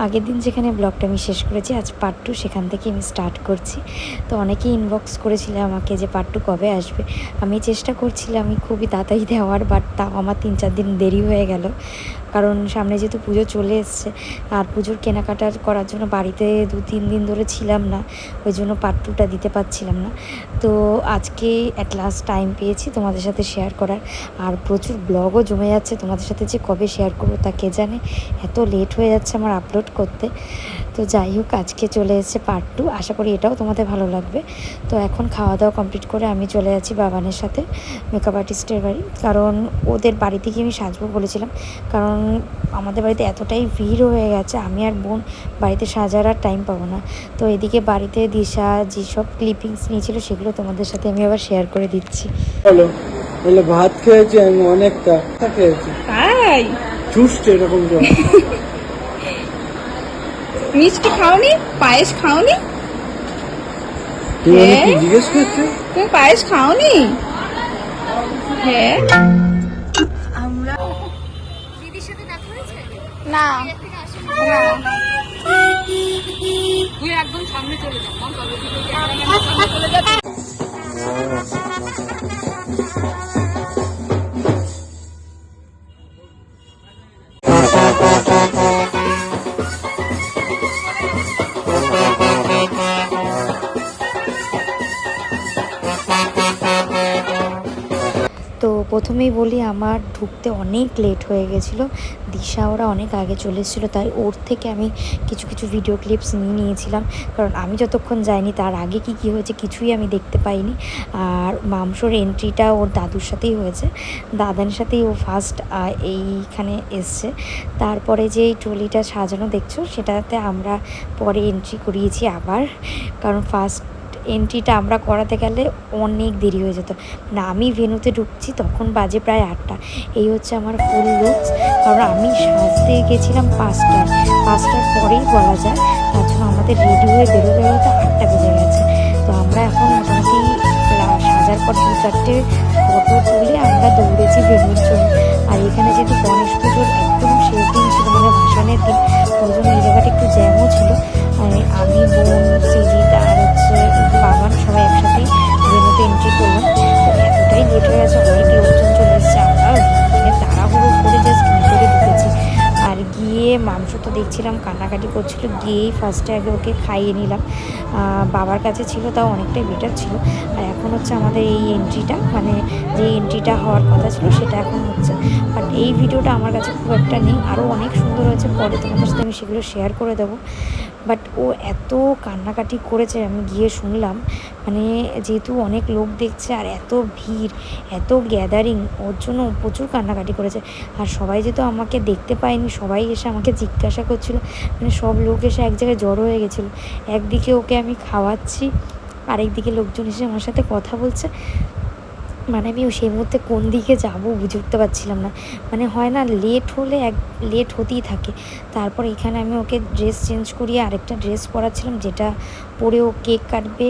আগের দিন যেখানে ব্লগটা আমি শেষ করেছি, আজ পার্ট 2 সেখান থেকে আমি স্টার্ট করছি। তো অনেকেই ইনবক্স করেছিল আমাকে যে পার্ট 2 কবে আসবে। আমি চেষ্টা করছিলাম আমি খুবই তাড়াতাড়ি দেওয়ার, বাট তাও আমার 3-4 দিন দেরি হয়ে গেল। কারণ সামনে যেহেতু পুজো চলে এসছে, আর পুজোর কেনাকাটা করার জন্য বাড়িতে 2-3 দিন ধরে ছিলাম না, ওই জন্য পার্ট 2টা দিতে পারছিলাম না। তো আজকে অ্যাট লাস্ট টাইম পেয়েছি তোমাদের সাথে শেয়ার করার। আর প্রচুর ব্লগও জমে যাচ্ছে, তোমাদের সাথে যে কবে শেয়ার করবো তা কে জানে, এত লেট হয়ে যাচ্ছে আমার আপলোড করতে। তো যাই হোক, আজকে চলে এসেছে পার্ট 2, আশা করি এটাও তোমাদের ভালো লাগবে। তো এখন খাওয়া দাওয়া কমপ্লিট করে আমি চলে যাচ্ছি বাবানের সাথে মেকআপ আর্টিস্টের বাড়ি, কারণ ওদের বাড়িতে গিয়ে আমি সাজবো বলেছিলাম। কারণ আমাদের বাড়িতে এতটাই ভিড় হয়ে গেছে, আমি আর বোন বাড়িতে সাজার আর টাইম পাবো না। তো এদিকে বাড়িতে দিশা যেসব ক্লিপিংস নিয়েছিল সেগুলো তোমাদের সাথে আমি আবার শেয়ার করে দিচ্ছি। বলো, বলে ভাত খেয়েছি আমি অনেকটা খেয়েছি, তাই চুষছে এরকম জল। মিষ্টি খাওনি, পায়েস খাওনি? তুই কি জিজ্ঞেস করছো? তুমি পায়েস খাওনি? হ্যাঁ, আমরা দিদির সাথে দেখা হয়েছে না তুই একদম সামনে চলে যা তো প্রথমেই বলি, আমার ঢুকতে অনেক লেট হয়ে গেছিলো। দিশা ওরা অনেক আগে চলে এসেছিলো, তাই ওর থেকে আমি কিছু কিছু ভিডিও ক্লিপস নিয়ে নিয়েছিলাম। কারণ আমি যতক্ষণ যাইনি তার আগে কি হয়েছে কিছুই আমি দেখতে পাইনি। আর মাংসর এন্ট্রিটা ওর দাদুর সাথেই হয়েছে, দাদার সাথেই ও ফার্স্ট এইখানে এসছে। তারপরে যে এই ট্রলিটা সাজানো দেখছো, সেটাতে আমরা পরে এন্ট্রি করিয়েছি আবার। কারণ ফার্স্ট এন্ট্রিটা আমরা করাতে গেলে অনেক দেরি হয়ে যেত। না, আমি ভেন্যুতে ঢুকছি তখন বাজে প্রায় 8টা। এই হচ্ছে আমার ফুল লুকস। কারণ আমি সাজতে গেছিলাম 5টার পরেই বলা যায়, তার জন্য আমাদের রেডি হয়ে বেরোতে 8টা বেজে গেছে। তো আমরা এখন মোটামুটি সাজার পর 2-4টে ফটো তুলে আমরা দৌড়েছি ভেন্যুর জন্য। আর এখানে যেহেতু গণেশ পুজোর একদম শেষ দিন ছিল, মানে ভাসানের দিন, ওই জন্য এই জায়গাটা একটু জ্যামও ছিল। আমি, বোন, সিজিত আর হচ্ছে বাবান সবাই একসাথেই ভেন্যুতে এন্ট্রি করলাম। তো এতটাই লেট হয়ে গেছে, অনেক লোকজন চলে এসেছে, আমরা তাড়াহুড়ো করে জাস্ট ভিতরে ঢুকেছি। আর গিয়ে মাংস তো দেখছিলাম কান্নাকাটি করছিল, গিয়েই ফার্স্টে আগে ওকে খাইয়ে নিলাম। বাবার কাছে ছিল, তাও অনেকটাই বেটার ছিল। আর এখন হচ্ছে আমাদের এই এন্ট্রিটা, মানে যে এন্ট্রিটা হওয়ার কথা ছিল সেটা এখন হচ্ছে। বাট এই ভিডিওটা আমার কাছে খুব একটা নেই, আরও অনেক সুন্দর হয়েছে, পরে তোমাদের সাথে আমি সেগুলো শেয়ার করে দেবো। বাট ও এত কান্নাকাটি করেছে, আমি গিয়ে শুনলাম, মানে যেহেতু অনেক লোক দেখছে আর এত ভিড়, এত গ্যাদারিং, ওর জন্য প্রচুর কান্নাকাটি করেছে। আর সবাই যেহেতু আমাকে দেখতে পায়নি, সবাই এসে আমাকে জিজ্ঞাসা করছিল, মানে সব লোক এসে এক জায়গায় জড়ো হয়ে গেছিলো। একদিকে ওকে আমি খাওয়াচ্ছি, আরেকদিকে লোকজন এসে আমার সাথে কথা বলছে। মানে আমি সেই মুহূর্তে কোন দিকে যাবো বুঝে উঠতে পারছিলাম না। মানে হয় না, লেট হলে লেট হতেই থাকে। তারপর এখানে আমি ওকে ড্রেস চেঞ্জ করিয়ে আরেকটা ড্রেস পরাচ্ছিলাম, যেটা পরে ও কেক কাটবে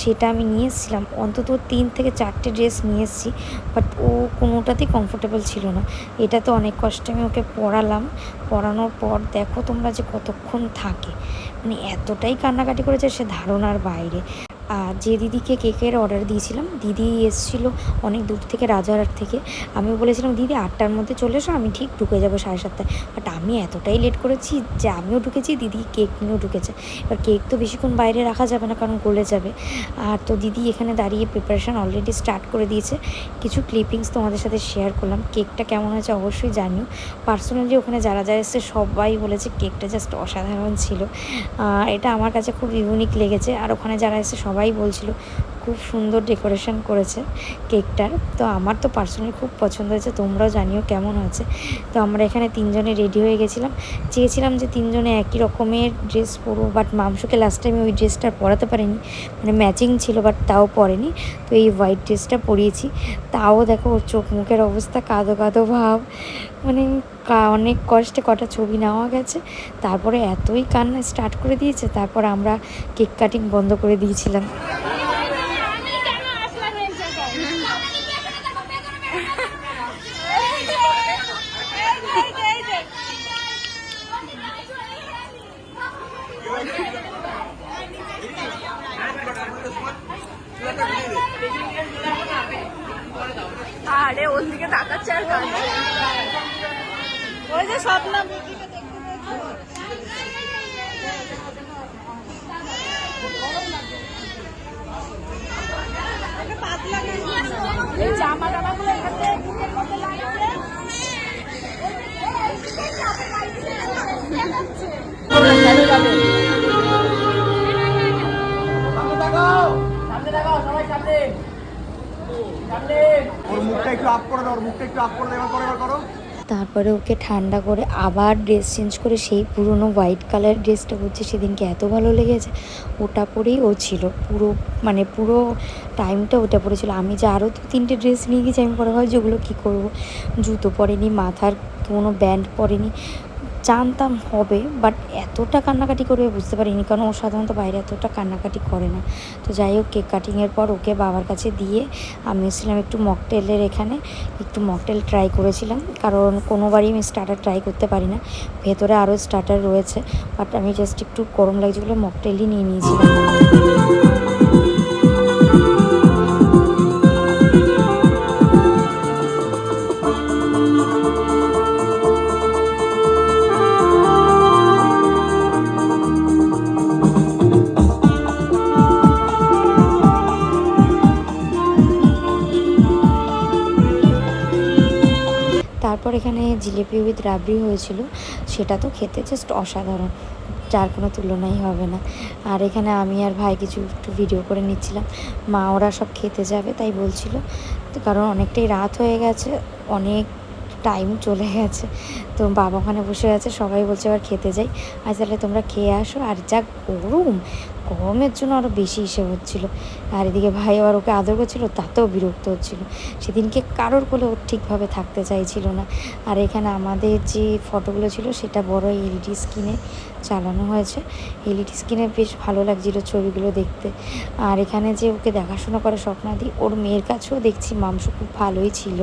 সেটা আমি নিয়ে এসেছিলাম। অন্তত 3 থেকে 4টে ড্রেস নিয়ে এসেছি, বাট ও কোনোটাতেই কমফোর্টেবল ছিল না। এটা তো অনেক কষ্টে আমি ওকে পরালাম। পরানোর পর দেখো তোমরা যে কতক্ষণ থাকে, মানে এতটাই কান্নাকাটি করেছে সে ধারণার বাইরে। আর যে দিদিকে কেকের অর্ডার দিয়েছিলাম, দিদি এসেছিলো অনেক দূর থেকে, রাজারহাট থেকে। আমি বলেছিলাম দিদি 8টার মধ্যে চলে এসো, আমি ঠিক ঢুকে যাবো 7:30টায়। বাট আমি এতটাই লেট করেছি যে আমিও ঢুকেছি, দিদি কেক নিয়েও ঢুকেছে। এবার কেক তো বেশিক্ষণ বাইরে রাখা যাবে না, কারণ গলে যাবে। আর তো দিদি এখানে দাঁড়িয়ে প্রিপারেশান অলরেডি স্টার্ট করে দিয়েছে। কিছু ক্লিপিংস তোমাদের সাথে শেয়ার করলাম। কেকটা কেমন হয়েছে অবশ্যই জানিও। পার্সোনালি ওখানে যারা যারা এসেছে সবাই বলেছে কেকটা জাস্ট অসাধারণ ছিল। এটা আমার কাছে খুব ইউনিক লেগেছে। আর ওখানে যারা এসেছে সবাই বলছিল খুব সুন্দর ডেকোরেশন করেছে কেকটার। তো আমার তো পার্সোনালি খুব পছন্দ হয়েছে, তোমরাও জানিও কেমন হয়েছে। তো আমরা এখানে 3জনে রেডি হয়ে গেছিলাম। চেয়েছিলাম যে 3জনে একই রকমের ড্রেস পরবো, বাট মাংসকে লাস্ট টাইমে ওই ড্রেসটা পরাতে পারিনি, মানে ম্যাচিং ছিল, বাট তাও পরেনি। তো এই হোয়াইট ড্রেসটা পরিয়েছি। তাও দেখো ওর চোখ মুখের অবস্থা কাঁদো কাঁদো ভাব, মানে অনেক কষ্টে কটা ছবি নেওয়া গেছে। তারপরে এতই কান্না স্টার্ট করে দিয়েছে, তারপর আমরা কেক কাটিং বন্ধ করে দিয়েছিলাম। আরে ওর দিকে তাকাচ্ছে আর কাঁদছে। ওই যে স্বপ্ন জামা টামা গুলো এখানে ওর মুখটা একটু আপ করে দাও, ওর মুখটা একটু আপ করে দাও, এবার করো। তারপরে ওকে ঠান্ডা করে আবার ড্রেস চেঞ্জ করে সেই পুরনো হোয়াইট কালার ড্রেসটা পরছে। সেদিনকে এত ভালো লেগেছে, ওটা পরেই ও ছিল পুরো টাইমটা ওটা পরেছিল। আমি যে আরও 2-3টে ড্রেস নিয়ে গেছি, আমি পরে ভাবছি ওগুলো কী করবো। জুতো পরেনি, মাথার কোনো ব্যান্ড পরেনি, জানতাম হবে বাট এতটা কান্নাকাটি করবে বুঝতে পারিনি, কারণ ও সাধারণত বাইরে এতটা কান্নাকাটি করে না। তো যাই হোক, কেক কাটিংয়ের পর ওকে বাবার কাছে দিয়ে আমি এসেছিলাম একটু মকটেলের এখানে, একটু মকটেল ট্রাই করেছিলাম, কারণ কোনোবারই আমি স্টার্টার ট্রাই করতে পারি না। ভেতরে আরও স্টার্টার রয়েছে, বাট আমি জাস্ট একটু গরম লাগছে বলে মকটেলই নিয়ে নিয়েছিলাম। তারপর এখানে জিলিপি উইথ রাবড়ি হয়েছিল, সেটা তো খেতে জাস্ট অসাধারণ, যার কোনো তুলনাই হবে না। আর এখানে আমি আর ভাই কিছু একটু ভিডিও করে নিচ্ছিলাম। মা ওরা সব খেতে যাবে তাই বলছিল, তো কারণ অনেকটাই রাত হয়ে গেছে, অনেক টাইম চলে গেছে। তো বাবা ওখানে বসে আছে, সবাই বলছে এবার খেতে যাই। আর তাহলে তোমরা খেয়ে আসো। আর যা গরমের জন্য আরও বেশি হচ্ছিলো। আর এদিকে ভাই আবার ওকে আদর করছিলো, তাতেও বিরক্ত হচ্ছিলো। সেদিনকে কারোর কোলে ওর ঠিকভাবে থাকতে চাইছিল না। আর এখানে আমাদের যে ফটোগুলো ছিল সেটা বড় এলইডি স্ক্রিনে চালানো হয়েছে। এলইডি স্ক্রিনে বেশ ভালো লাগছিলো ছবিগুলো দেখতে। আর এখানে যে ওকে দেখাশোনা করে স্বপ্নাদি, ওর মেয়ের কাছেও দেখছি মাংস খুব ভালোই ছিল।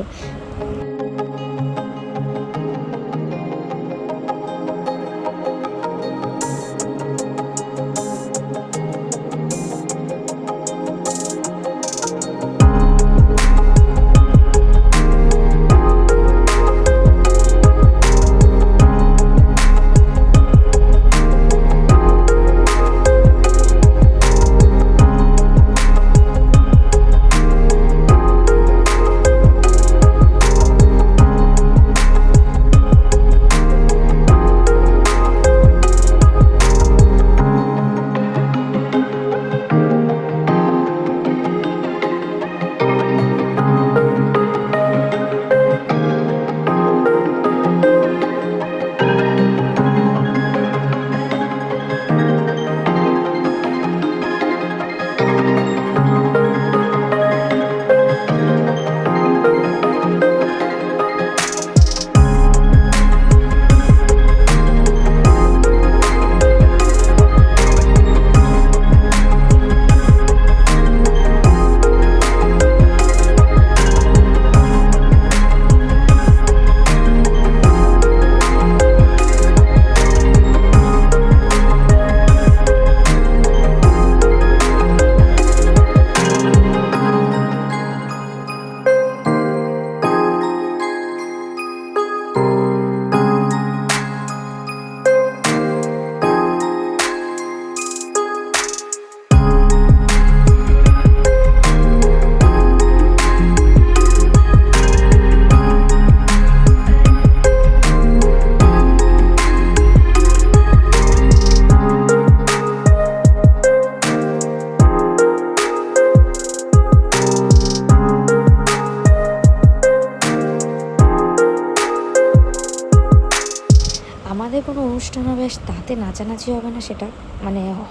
আমাদের কোনো অনুষ্ঠান হবে তাতে নাচানাচি হবে না, সেটা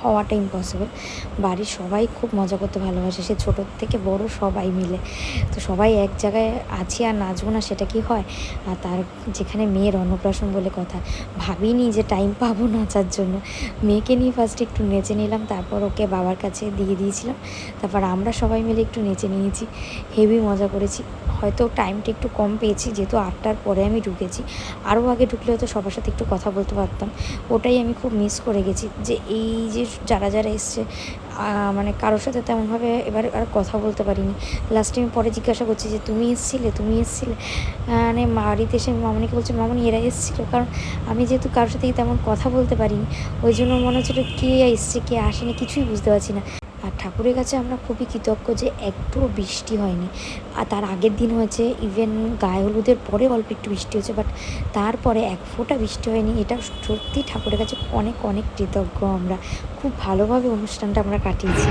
হওয়াটা ইম্পসিবল। বাড়ির সবাই খুব মজা করতে ভালোবাসে, সে ছোটোর থেকে বড় সবাই মিলে। তো সবাই এক জায়গায় আছি আর নাচবো না সেটা কি হয়? আর তার যেখানে মেয়ের অন্নপ্রাশন বলে কথা, ভাবিনি যে টাইম পাবো নাচার জন্য। মেয়েকে নিয়ে ফার্স্টে একটু নেচে নিলাম, তারপর ওকে বাবার কাছে দিয়ে দিয়েছিলাম, তারপর আমরা সবাই মিলে একটু নেচে নিয়েছি, হেভি মজা করেছি। হয়তো টাইমটা একটু কম পেয়েছি, যেহেতু 8টার পরে আমি ঢুকেছি। আরও আগে ঢুকলে হয়তো সবার সাথে একটু কথা বলতে পারতাম। ওটাই আমি খুব মিস করে গেছি, যে এই যে যারা যারা এসছে মানে কারোর সাথে তেমনভাবে এবার আর কথা বলতে পারিনি। লাস্টে আমি পরে জিজ্ঞাসা করছি যে তুমি এসেছিলে মানে বাড়িতে এসে মামনিকে বলছে মামনি এরা এসেছিলো, কারণ আমি যেহেতু কারোর সাথে তেমন কথা বলতে পারিনি, ওই জন্য মনে হচ্ছিলো কে এসছে কে আসেনি কিছুই বুঝতে পারছি না। আর ঠাকুরের কাছে আমরা খুবই কৃতজ্ঞ যে একটুও বৃষ্টি হয়নি। আর তার আগের দিন হয়েছে, ইভেন গায়ে হলুদের পরে অল্প একটু বৃষ্টি হয়েছে, বাট তারপরে এক ফোঁটা বৃষ্টি হয়নি। এটা সত্যি ঠাকুরের কাছে অনেক অনেক কৃতজ্ঞ আমরা। খুব ভালোভাবে অনুষ্ঠানটা আমরা কাটিয়েছি।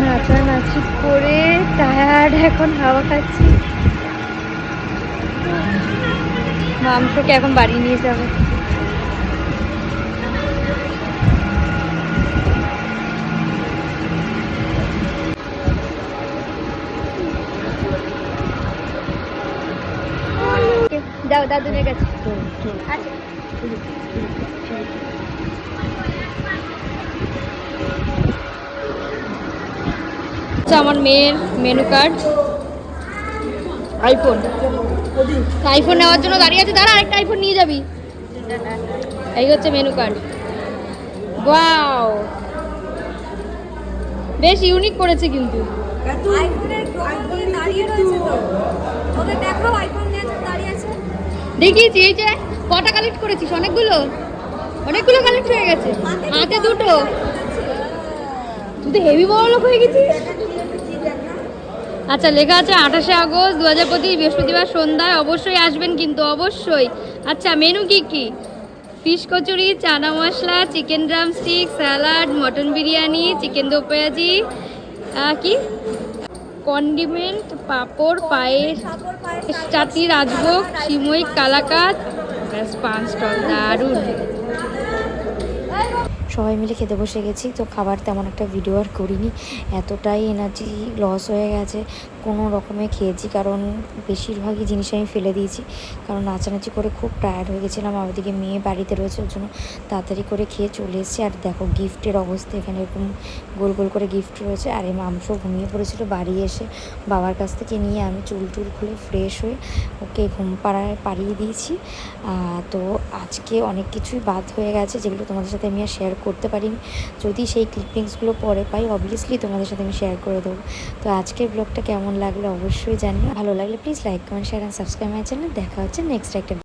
নাচানাচি করে টায়ার্ড, এখন হাওয়া খাচ্ছি। মাংসকে এখন বাড়ি নিয়ে যাবে। যাও দাদুনের কাছে। আচ্ছা আমার মেয়ের মেনু কার্ড, আইফোন নেওয়ার জন্য দাঁড়িয়ে আছে। দাঁড়া, আরেকটা আইফোন নিয়ে যাবি। এই হচ্ছে মেনু কার্ড। ওয়াও, বেশ ইউনিক করেছে কিন্তু। দেখিয়েছি, এই যে কটা কালেক্ট করেছিস? অনেকগুলো কালেক্ট হয়ে গেছে। হাতে দুটো। তুই তো হেভি বড় লোক হয়ে গেছিস। আচ্ছা, লেখা আছে 28শে আগস্ট 2025 বৃহস্পতিবার সন্ধ্যায় অবশ্যই আসবেন কিন্তু, অবশ্যই। আচ্ছা, মেনু কি কি? Fish kachori, chana masala, chicken drumstick, salad, mutton biryani, chicken দো পেঁয়াজি, কি কন্ডিমেন্ট, পাঁপড়, পায়েস, চাটনি, রাজভোগ, সিমই, কালাকাঁদ, পাঁচ স্টল। দারুণ। সবাই মিলে খেতে বসে গেছি, তো খাবার তেমন একটা ভিডিও আর করিনি, এতটাই এনার্জি লস হয়ে গেছে। কোনো রকমে খেয়েছি, কারণ বেশিরভাগই জিনিস আমি ফেলে দিয়েছি, কারণ নাচানাচি করে খুব টায়ার্ড হয়ে গেছিলাম। আর ওদিকে মেয়ে বাড়িতে রয়েছে, ওর জন্য তাড়াতাড়ি করে খেয়ে চলে এসেছি। আর দেখো গিফটের অবস্থা, এখানে এরকম গোল গোল করে গিফট রয়েছে। আর এই মাংস ঘুমিয়ে পড়েছিল, বাড়ি এসে বাবার কাছ থেকে নিয়ে আমি চুল খুলে ফ্রেশ হয়ে ওকে ঘুম পাড়িয়ে দিয়েছি। তো আজকে অনেক কিছুই বাদ হয়ে গেছে, যেগুলো তোমাদের সাথে আমি আর শেয়ার করতে পারিনি। যদি সেই ক্লিপিংসগুলো পরে পাই, অবভিয়াসলি তোমাদের সাথে আমি শেয়ার করে দেবো। তো আজকের ব্লগটা কেমন লাগলো অবশ্যই জানিও। ভালো লাগলে please like, comment, share and subscribe my channel. দেখা হচ্ছে নেক্সট একটা